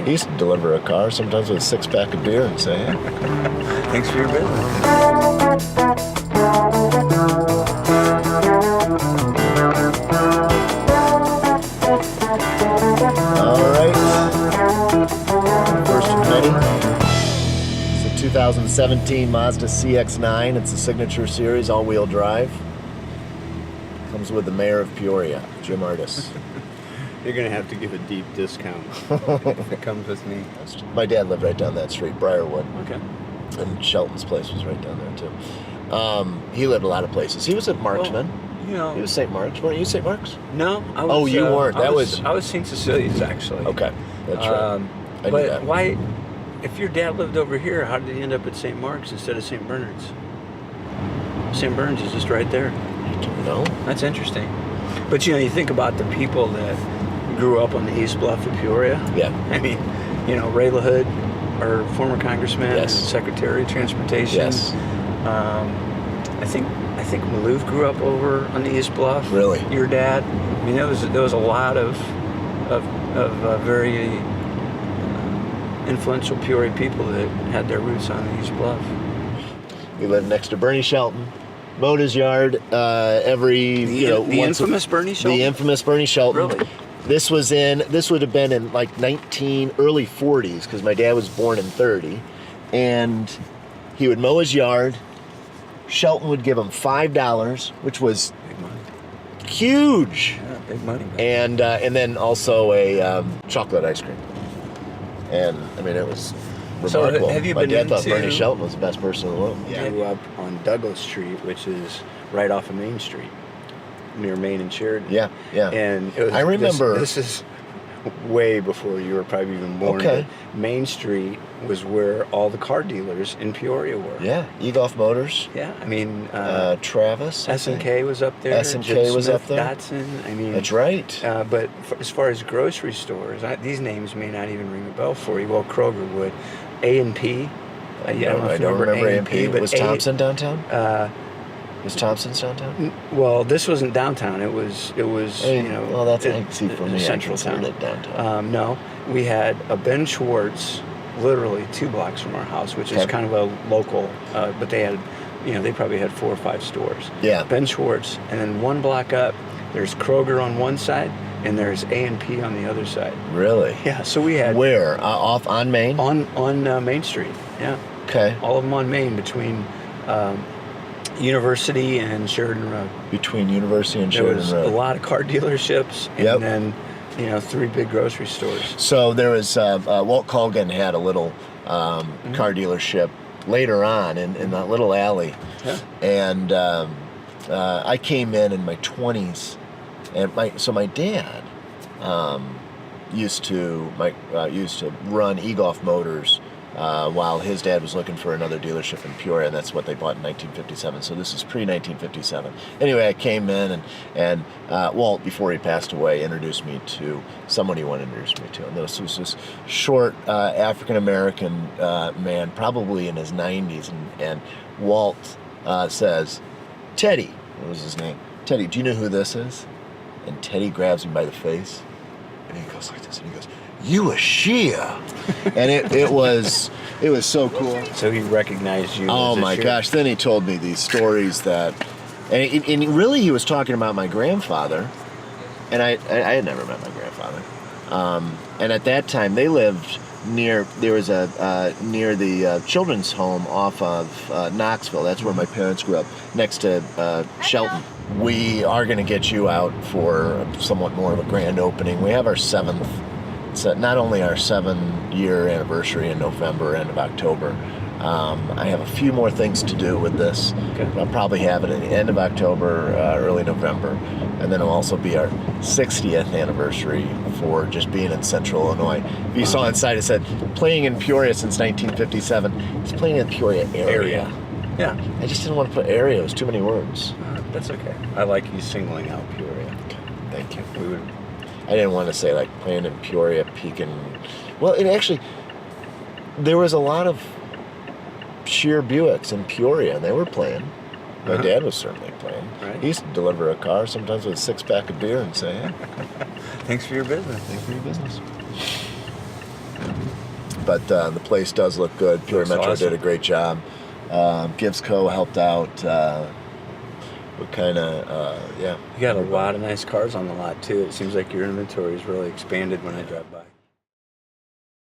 He used to deliver a car, sometimes with a 6-pack of beer, and say, hey. Thanks for your business. All right. First of many. It's a 2017 Mazda CX-9. It's a signature series, all-wheel drive. Comes with the Mayor of Peoria, Jim Ardis. You're going to have to give a deep discount if it comes with me. My dad lived right down that street, Briarwood. Okay. And Shelton's place was right down there, too. He lived a lot of places. He was at Marksman. Well, he was St. Mark's. Weren't you St. Mark's? No. I was, oh, you weren't. I was St. Cecilia's, actually. Okay. That's right. I knew that. Why, if your dad lived over here, how did he end up at St. Mark's instead of St. Bernard's? St. Bernard's is just right there. I don't know. That's interesting. But, you think about the people that grew up on the East Bluff of Peoria. Yeah. I mean, Ray LaHood, our former congressman, yes. and Secretary of Transportation. Yes. I think Maloof grew up over on the East Bluff. Really? Your dad. I mean, there was a lot of very influential Peoria people that had their roots on the East Bluff. We lived next to Bernie Shelton. Mowed his yard every the infamous Bernie Shelton. The infamous Bernie Shelton. Really? This would have been in like early 40s, because my dad was born in 30, and he would mow his yard. Shelton would give him $5, which was big money. Huge. Yeah, big money. And then also a chocolate ice cream. And I mean, it was remarkable. So have you my been dad thought into... Bernie Shelton was the best person in the world. Yeah. I grew up on Douglas Street, which is right off of Main Street, near Main and Sheridan. Yeah, yeah. And it was, I remember this is way before you were probably even born. Okay. Main Street was where all the car dealers in Peoria were. Yeah, Egolf Motors. Yeah, I mean, Travis. S&K was up there. S&K was up there. Datsun. I mean, that's right. But as far as grocery stores, these names may not even ring a bell for you. Well, Kroger would. A&P. I don't remember A&P. But was Thompson downtown? Was Thompson's downtown? Well, this wasn't downtown. It was. Well, that's easy for me. Central town. Downtown. No, we had a Ben Schwartz, literally 2 blocks from our house, which is kind of a local. But they had, they probably had 4 or 5 stores. Yeah. Ben Schwartz, and then 1 block up, there's Kroger on one side, and there's A&P on the other side. Really? Yeah. So we had. Where? Off on Main? On Main Street. Yeah. Okay. All of them on Main between. University and Sheridan Road. Between University and Sheridan Road. There was a lot of car dealerships, and then 3 big grocery stores. So there was Walt Colgan had a little car dealership later on in that little alley, and I came in my 20s, and my dad used to run Egolf Motors. While his dad was looking for another dealership in Peoria, and that's what they bought in 1957. So this is pre-1957. Anyway, I came in, and Walt, before he passed away, introduced me to someone he wanted to introduce me to. And this was this short African-American man, probably in his 90s. And Walt says, "Teddy," what was his name? "Teddy, do you know who this is?" And Teddy grabs me by the face, and he goes like this, and he goes, "You a Shia." And it was so cool. So he recognized you. Oh my gosh! Then he told me these stories and really he was talking about my grandfather, and I had never met my grandfather. And at that time they lived near the children's home off of Knoxville. That's where my parents grew up, next to Shelton. We are going to get you out for somewhat more of a grand opening. We have our 7th. It's not only our 7-year anniversary in November, end of October. I have a few more things to do with this. Okay. I'll probably have it at the end of October, early November. And then it'll also be our 60th anniversary for just being in Central Illinois. If you saw inside, it said, playing in Peoria since 1957. It's playing in Peoria area. Yeah. I just didn't want to put area. It was too many words. That's okay. I like you singling out Peoria. Okay. Thank you. I didn't want to say like playing in Peoria, Pekin. Well, there was a lot of Scherer Buicks in Peoria, and they were playing. My dad was certainly playing. Right. He used to deliver a car, sometimes with a 6-pack of beer, and say, hey. Thanks for your business. Thanks for your business. but the place does look good. Peoria Looks Metro awesome. did a great job. Gibbs Co. helped out. What kind of, yeah. You got a lot of nice cars on the lot too. It seems like your inventory is really expanded when I drive by.